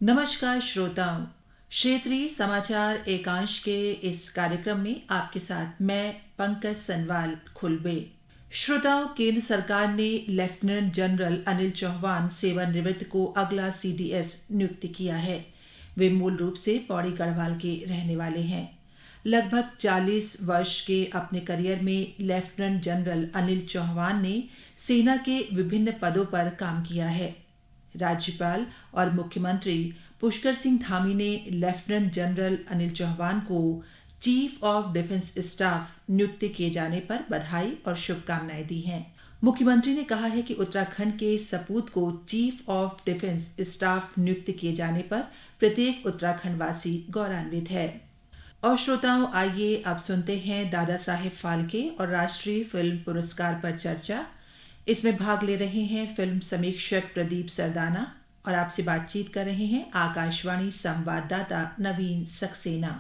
नमस्कार श्रोताओं, क्षेत्रीय समाचार एकांश के इस कार्यक्रम में आपके साथ मैं पंकज सनवाल खुलबे। श्रोताओं, केंद्र सरकार ने लेफ्टिनेंट जनरल अनिल चौहान सेवानिवृत्त को अगला सीडीएस नियुक्त किया है। वे मूल रूप से पौड़ी गढ़वाल के रहने वाले हैं। लगभग 40 वर्ष के अपने करियर में लेफ्टिनेंट जनरल अनिल चौहान ने सेना के विभिन्न पदों पर काम किया है। राज्यपाल और मुख्यमंत्री पुष्कर सिंह धामी ने लेफ्टिनेंट जनरल अनिल चौहान को चीफ ऑफ डिफेंस स्टाफ नियुक्त किए जाने पर बधाई और शुभकामनाएं दी हैं। मुख्यमंत्री ने कहा है कि उत्तराखंड के सपूत को चीफ ऑफ डिफेंस स्टाफ नियुक्त किए जाने पर प्रत्येक उत्तराखंडवासी गौरवान्वित है। और श्रोताओं, आइए अब सुनते हैं दादा साहेब फाल्के और राष्ट्रीय फिल्म पुरस्कार पर चर्चा। इसमें भाग ले रहे हैं फिल्म समीक्षक प्रदीप सरदाना और आपसे बातचीत कर रहे हैं आकाशवाणी संवाददाता नवीन सक्सेना।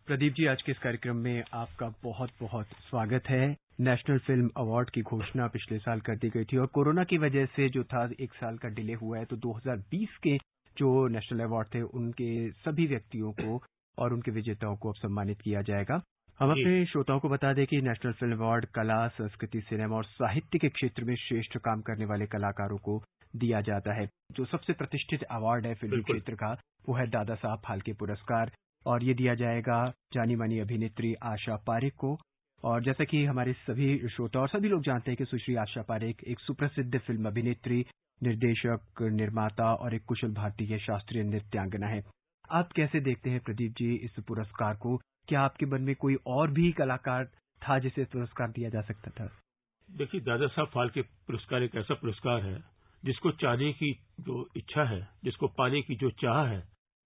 प्रदीप जी, आज के इस कार्यक्रम में आपका बहुत बहुत स्वागत है। नेशनल फिल्म अवार्ड की घोषणा पिछले साल कर दी गई थी और कोरोना की वजह से जो था 1 साल का डिले हुआ है, तो 2020 के जो नेशनल अवार्ड थे उनके सभी व्यक्तियों को और उनके विजेताओं को अब सम्मानित किया जाएगा। हम अपने श्रोताओं को बता दें कि नेशनल फिल्म अवार्ड कला, संस्कृति, सिनेमा और साहित्य के क्षेत्र में श्रेष्ठ काम करने वाले कलाकारों को दिया जाता है। जो सबसे प्रतिष्ठित अवार्ड है फिल्म क्षेत्र का, वो है दादा साहब फाल्के पुरस्कार और ये दिया जाएगा जानी मानी अभिनेत्री आशा पारेख को। और जैसा कि हमारे सभी श्रोता और सभी लोग जानते हैं कि सुश्री आशा पारेख एक सुप्रसिद्ध फिल्म अभिनेत्री, निर्देशक, निर्माता और एक कुशल भारतीय शास्त्रीय नृत्यांगना है। आप कैसे देखते हैं प्रदीप जी इस पुरस्कार को? क्या आपके मन में कोई और भी कलाकार था जिसे पुरस्कार दिया जा सकता था? देखिए, दादा साहब फाल्के पुरस्कार एक ऐसा पुरस्कार है जिसको चाहने की जो इच्छा है, जिसको पाने की जो चाह है,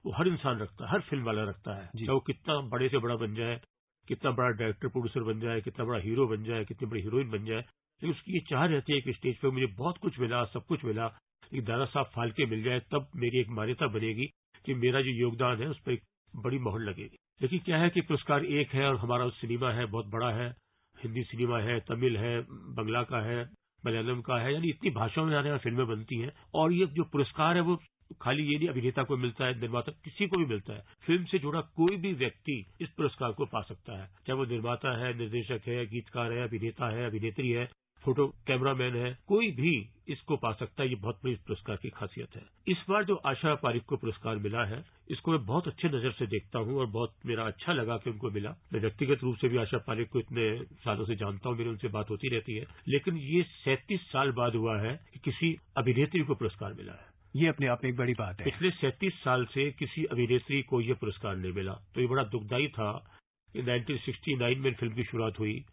वो हर इंसान रखता है, हर फिल्म वाला रखता है। चाहे वो कितना बड़े से बड़ा बन जाए, कितना बड़ा डायरेक्टर प्रोड्यूसर बन जाए, कितना बड़ा हीरो बन जाए, कितनी बड़ी हीरोइन बन जाए, लेकिन उसकी ये चाह रहती है कि स्टेज पर मुझे बहुत कुछ मिला, सब कुछ मिला, लेकिन दादा साहब फाल्के मिल जाए तब मेरी एक मान्यता बनेगी कि मेरा जो योगदान है उस पर एक बड़ी मोहर लगेगी। लेकिन क्या है कि पुरस्कार एक है और हमारा सिनेमा है बहुत बड़ा है, हिंदी सिनेमा है, तमिल है, बंगला का है, मलयालम का है, यानी इतनी भाषाओं में आने वाली फिल्में बनती हैं। और ये जो पुरस्कार है वो खाली ये नहीं अभिनेता को मिलता है, निर्माता, किसी को भी मिलता है। फिल्म से जुड़ा कोई भी व्यक्ति इस पुरस्कार को पा सकता है, चाहे वो निर्माता है, निर्देशक है, गीतकार है, अभिनेता है, अभिनेत्री है, फोटो कैमरामैन है, कोई भी इसको पा सकता है। ये बहुत बड़ी पुरस्कार की खासियत है। इस बार जो आशा पारेख को पुरस्कार मिला है, इसको मैं बहुत अच्छे नजर से देखता हूं और बहुत मेरा अच्छा लगा कि उनको मिला। मैं व्यक्तिगत रूप से भी आशा पारेख को इतने सालों से जानता हूं, मेरी उनसे बात होती रहती है, लेकिन ये 37 साल बाद हुआ है कि किसी अभिनेत्री को पुरस्कार मिला है। ये अपने आप में एक बड़ी बात है। पिछले 37 साल से किसी अभिनेत्री को यह पुरस्कार नहीं मिला, तो ये बड़ा दुखदायी था कि 1969 में फिल्म की शुरुआत हुई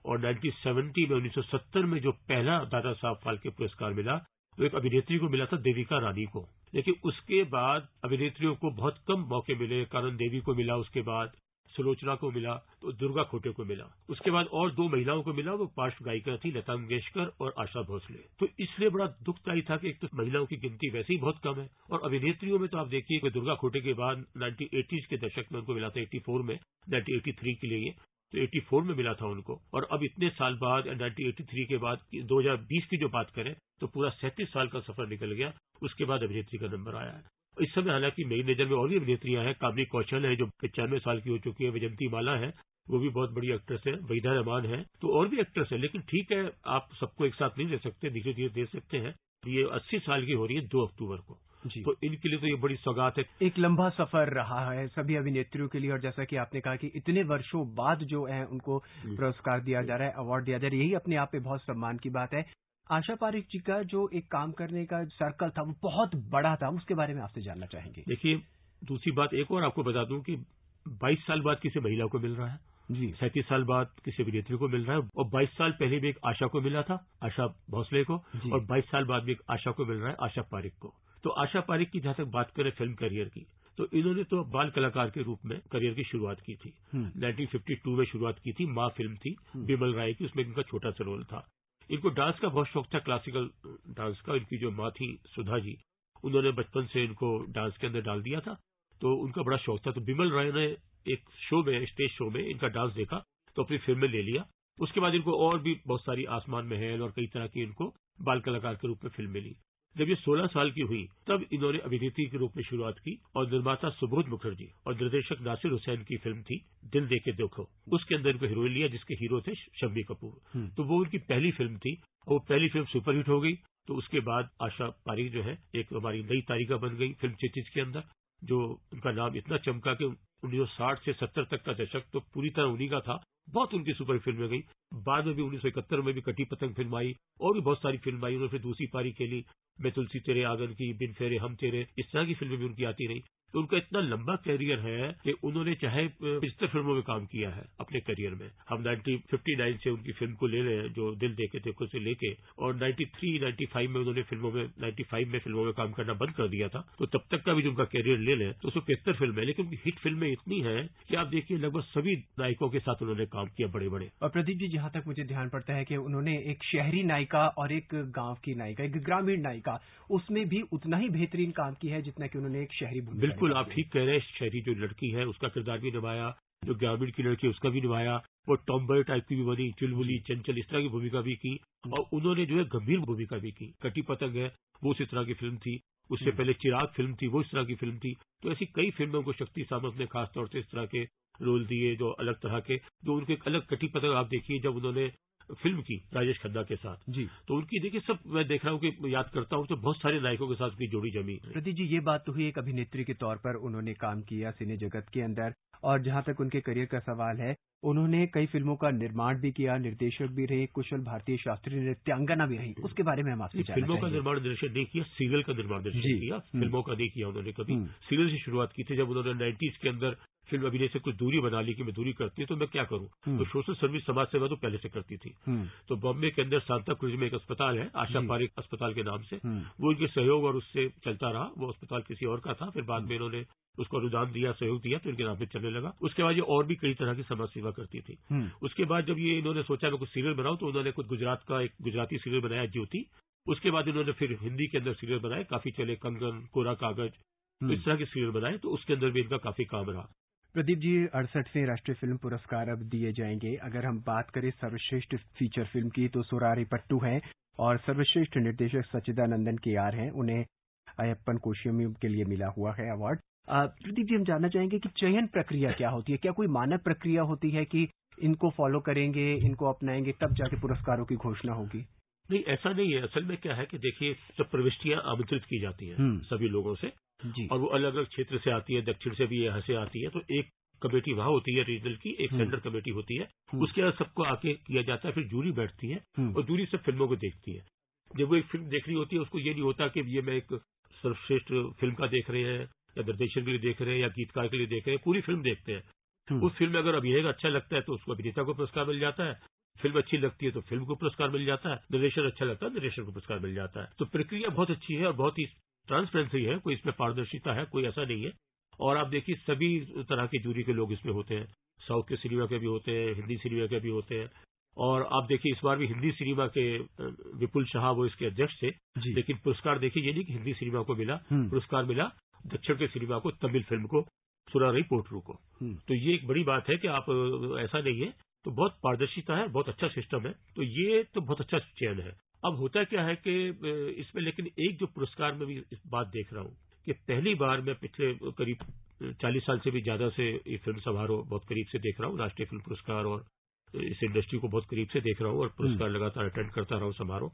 और 1970 में जो पहला दादा साहब फाल्के पुरस्कार मिला वो एक अभिनेत्री को मिला था, देविका रानी को। लेकिन उसके बाद अभिनेत्रियों को बहुत कम मौके मिले। करण देवी को मिला, उसके बाद सुलोचना को मिला, तो दुर्गा खोटे को मिला। उसके बाद और 2 महिलाओं को मिला, वो पार्श्व गायिका थी, लता मंगेशकर और आशा भोसले। तो इसलिए बड़ा दुखदायी था कि एक तो महिलाओं की गिनती वैसे ही बहुत कम है और अभिनेत्रियों में तो आप देखिए कि दुर्गा खोटे के बाद 1980s के दशक में उनको मिला था 84 में, 1983 के लिए, तो 84 में मिला था उनको। और अब इतने साल बाद 1983 के बाद 2020 की जो बात करें तो पूरा 37 साल का सफर निकल गया, उसके बाद अभिनेत्री का नंबर आया है। इस समय हालांकि मेरी नजर में और भी अभिनेत्रियां हैं। कामनी कौशल है जो 95 साल की हो चुकी है, वैजंती माला है, वो भी बहुत बड़ी एक्ट्रेस है, वहीदा रहमान है, तो और भी एक्ट्रेस है। लेकिन ठीक है, आप सबको एक साथ नहीं दे सकते, धीरे धीरे दे सकते हैं। ये 80 साल की हो रही है 2 अक्टूबर को, तो इनके लिए तो ये बड़ी सौगात है। एक लंबा सफर रहा है सभी अभिनेत्रियों के लिए और जैसा कि आपने कहा कि इतने वर्षों बाद जो है उनको पुरस्कार दिया जा रहा है, अवार्ड दिया जा रहा है, यही अपने आप में बहुत सम्मान की बात है। आशा पारेख जी का जो एक काम करने का सर्कल था वो बहुत बड़ा था, उसके बारे में आपसे जानना चाहेंगे। देखिए, दूसरी बात एक और आपको बता दूं कि 22 साल बाद किसी महिला को मिल रहा है जी, 37 साल बाद किसी अभिनेत्री को मिल रहा है और 22 साल पहले भी एक आशा को मिला था, आशा भोसले को, और 22 साल बाद भी एक आशा को मिल रहा है, आशा पारेख को। तो आशा पारेख की जहां तक बात करें फिल्म करियर की, तो इन्होंने तो बाल कलाकार के रूप में करियर की शुरुआत की थी। 1952 में शुरुआत की थी, माँ फिल्म थी बिमल राय की, उसमें इनका छोटा सा रोल था। इनको डांस का बहुत शौक था, क्लासिकल डांस का। इनकी जो माँ थी सुधा जी, उन्होंने बचपन से इनको डांस के अंदर डाल दिया था, तो उनका बड़ा शौक था। तो बिमल राय ने एक शो में, स्टेज शो में इनका डांस देखा तो अपनी फिल्म में ले लिया। उसके बाद इनको और भी बहुत सारी आसमान महल और कई तरह की इनको बाल कलाकार के रूप में फिल्म मिली। जब ये 16 साल की हुई तब इन्होंने अभिनेत्री के रूप में शुरुआत की और निर्माता सुबोध मुखर्जी और निर्देशक नासिर हुसैन की फिल्म थी दिल दे के देखो। उसके अंदर इनको हीरोइन लिया जिसके हीरो थे शम्मी कपूर। तो वो उनकी पहली फिल्म थी और वो पहली फिल्म सुपरहिट हो गई। तो उसके बाद आशा पारेख जो है एक हमारी नई तारिका बन गई फिल्म क्षितिज के अंदर, जो उनका नाम इतना चमका कि 1960 से 70 तक का दशक तो पूरी तरह उन्हीं का था। बहुत उनकी सुपर फिल्में गई। बाद में भी 1971 में भी कटी पतंग फिल्म आई और भी बहुत सारी फिल्म आई। उन्होंने फिर दूसरी पारी खेली, मैं तुलसी तेरे आंगन की, बिन फेरे हम तेरे, इस तरह की फिल्में भी उनकी आती रही। तो उनका इतना लंबा कैरियर है कि उन्होंने चाहे 75 फिल्मों में काम किया है अपने करियर में। हम 1959 से उनकी फिल्म को ले लें जो दिल देके देखो से लेके, और 93, 95 में उन्होंने 95 में फिल्मों में काम करना बंद कर दिया था। तो तब तक का भी जो उनका कैरियर ले लें तो 175 फिल्म है, लेकिन उनकी हिट फिल्में इतनी है कि आप देखिए लगभग सभी नायकों के साथ उन्होंने काम किया, बड़े बड़े। और प्रदीप जी, जहां तक मुझे ध्यान पड़ता है कि उन्होंने एक शहरी नायिका और एक गांव की नायिका, एक ग्रामीण नायिका, उसमें भी उतना ही बेहतरीन काम किया है जितना कि उन्होंने एक शहरी भूमिका। बिल्कुल, आप ठीक कह रहे हैं। शहरी जो लड़की है उसका किरदार भी निभाया, जो ग्रामीण की लड़की है उसका भी निभाया, वो टॉम्बॉय टाइप की भी बनी, चुलबुली चंचल इस तरह की भूमिका भी की, और उन्होंने जो है गंभीर भूमिका भी की। कटी पतंग है वो उस तरह की फिल्म थी, उससे पहले चिराग फिल्म थी वो इस तरह की फिल्म थी। तो ऐसी कई फिल्मों को शक्ति सामंत ने खासतौर से इस तरह के रोल दिए जो अलग तरह के, जो उनके एक अलग। कटी पतंग आप देखिए जब उन्होंने फिल्म की राजेश खन्ना के साथ जी, तो उनकी देखिए सब मैं देख रहा हूँ कि याद करता हूँ तो बहुत सारे नायकों के साथ उसकी जोड़ी जमी। प्रदीप जी, ये बात तो हुई एक अभिनेत्री के तौर पर उन्होंने काम किया सिने जगत के अंदर, और जहां तक उनके करियर का सवाल है, उन्होंने कई फिल्मों का निर्माण भी किया, निर्देशक भी रहे, कुशल भारतीय शास्त्रीय नृत्यांगना भी रही। उसके बारे में हम आपसे जानना फिल्मों का चाहेंगे। निर्माण निर्देशन नहीं किया, सीरियल का निर्माण निर्देशन किया, फिल्मों का नहीं किया उन्होंने कभी। सीरियल से शुरुआत की थी। जब उन्होंने 90s के अंदर फिल्म अभिनय से कुछ दूरी बना ली कि मैं दूरी करती हूँ तो मैं क्या करूँ, तो सोशल सर्विस समाज सेवा तो पहले से करती थी। तो बॉम्बे के अंदर सांता क्रूज में एक अस्पताल है आशा पारेख अस्पताल के नाम से, वो उनके सहयोग और उससे चलता रहा। वो अस्पताल किसी और का था, फिर बाद में इन्होंने उसको अनुदान दिया, सहयोग दिया, तो इनके नाम पे चलने लगा। उसके बाद ये और भी कई तरह की समाज सेवा करती थी। उसके बाद जब ये इन्होंने सोचा मैं कुछ सीरियल बनाऊं तो उन्होंने कुछ गुजरात का एक गुजराती सीरियल बनाया ज्योति। उसके बाद इन्होंने फिर हिंदी के अंदर सीरियल बनाए, काफी चले, कंगन, कोरा कागज, तो इस तरह के सीरियल बनाए। तो उसके अंदर भी इनका काफी काम रहा। प्रदीप जी, 68वें राष्ट्रीय फिल्म पुरस्कार अब दिए जाएंगे। अगर हम बात करें सर्वश्रेष्ठ फीचर फिल्म की तो सुरारी पट्टू है, और सर्वश्रेष्ठ निर्देशक सच्चिदानंदन केआर हैं। उन्हें अयप्पन कोशियम के लिए मिला हुआ है अवार्ड। प्रदीप जी, हम जानना चाहेंगे कि चयन प्रक्रिया क्या होती है? क्या कोई मानक प्रक्रिया होती है कि इनको फॉलो करेंगे, इनको अपनाएंगे, तब जाके पुरस्कारों की घोषणा होगी? नहीं, ऐसा नहीं है। असल में क्या है कि देखिए सब प्रविष्टियां आमंत्रित की जाती हैं सभी लोगों से जी, और वो अलग अलग क्षेत्र से आती है, दक्षिण से भी यहाँ से आती है। तो एक कमेटी वहां होती है रीजनल की, एक सेंट्रल कमेटी होती है, उसके बाद सबको आके किया जाता है। फिर जूरी बैठती है और जूरी सब फिल्मों को देखती है। जब वो एक फिल्म देखनी होती है उसको ये नहीं होता कि ये मैं एक सर्वश्रेष्ठ फिल्म का देख रहे हैं या निर्देशन के लिए देख रहे हैं या गीतकार के लिए देख रहे हैं, पूरी फिल्म देखते हैं। उस फिल्म में अगर अभिनय अच्छा लगता है तो उसको अभिनेता को पुरस्कार मिल जाता है, फिल्म अच्छी लगती है तो फिल्म को पुरस्कार मिल जाता है, निर्देशन अच्छा लगता है निर्देशन को पुरस्कार मिल जाता है। तो प्रक्रिया बहुत अच्छी है और बहुत ही ट्रांसपेरेंसी है, कोई इसमें पारदर्शिता है, कोई ऐसा नहीं है। और आप देखिए सभी तरह के जूरी के लोग इसमें होते हैं, साउथ के सिनेमा के भी होते हैं, हिंदी सिनेमा के भी होते हैं। और आप देखिए इस बार भी हिंदी सिनेमा के विपुल शाह वो इसके अध्यक्ष थे, लेकिन पुरस्कार देखिए ये नहीं कि हिंदी सिनेमा को मिला, पुरस्कार मिला दक्षिण के सिनेमा को, तमिल फिल्म को, सुरारी पोट्रू को। तो ये एक बड़ी बात है कि आप ऐसा नहीं है। तो बहुत पारदर्शिता है, बहुत अच्छा सिस्टम है, तो ये तो बहुत अच्छा चयन है। अब होता क्या है कि इसमें लेकिन एक जो पुरस्कार में भी इस बात देख रहा हूँ कि पहली बार मैं पिछले करीब 40 साल से भी ज्यादा से ये फिल्म समारोह बहुत करीब से देख रहा हूँ, राष्ट्रीय फिल्म पुरस्कार, और इस इंडस्ट्री को बहुत करीब से देख रहा हूँ और पुरस्कार लगातार अटेंड करता रहा हूँ समारोह।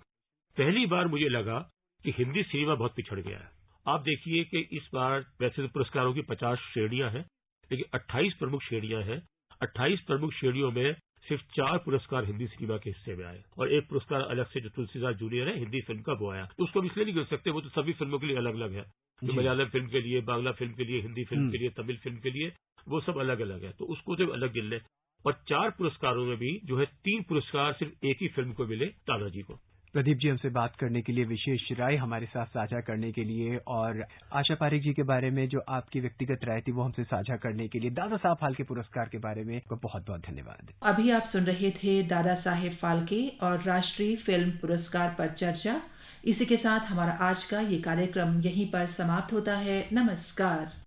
पहली बार मुझे लगा कि हिंदी सिनेमा बहुत पिछड़ गया है। आप देखिए कि इस बार वैसे तो पुरस्कारों की 50 श्रेणियां हैं, लेकिन 28 प्रमुख श्रेणियां हैं। 28 प्रमुख श्रेणियों में सिर्फ 4 पुरस्कार हिंदी सिनेमा के हिस्से में आए और एक पुरस्कार अलग से जो तुलसीदास जूनियर है हिंदी फिल्म का वो आया। तो उसको हम इसलिए नहीं कर सकते, वो तो सभी फिल्मों के लिए अलग अलग है। जो मलयालम फिल्म के लिए, बांग्ला फिल्म के लिए, हिंदी फिल्म के लिए, तमिल फिल्म के लिए, वो सब अलग अलग है, तो उसको तो अलग गिन लें। और 4 पुरस्कारों में भी जो है 3 पुरस्कार सिर्फ एक ही फिल्म को मिले, तानाजी को। प्रदीप जी, हमसे बात करने के लिए, विशेष राय हमारे साथ साझा करने के लिए, और आशा पारेख जी के बारे में जो आपकी व्यक्तिगत राय थी वो हमसे साझा करने के लिए, दादा साहब फाल्के पुरस्कार के बारे में बहुत बहुत धन्यवाद। अभी आप सुन रहे थे दादा साहेब फाल्के और राष्ट्रीय फिल्म पुरस्कार पर चर्चा। इसी के साथ हमारा आज का ये कार्यक्रम यहीं पर समाप्त होता है। नमस्कार।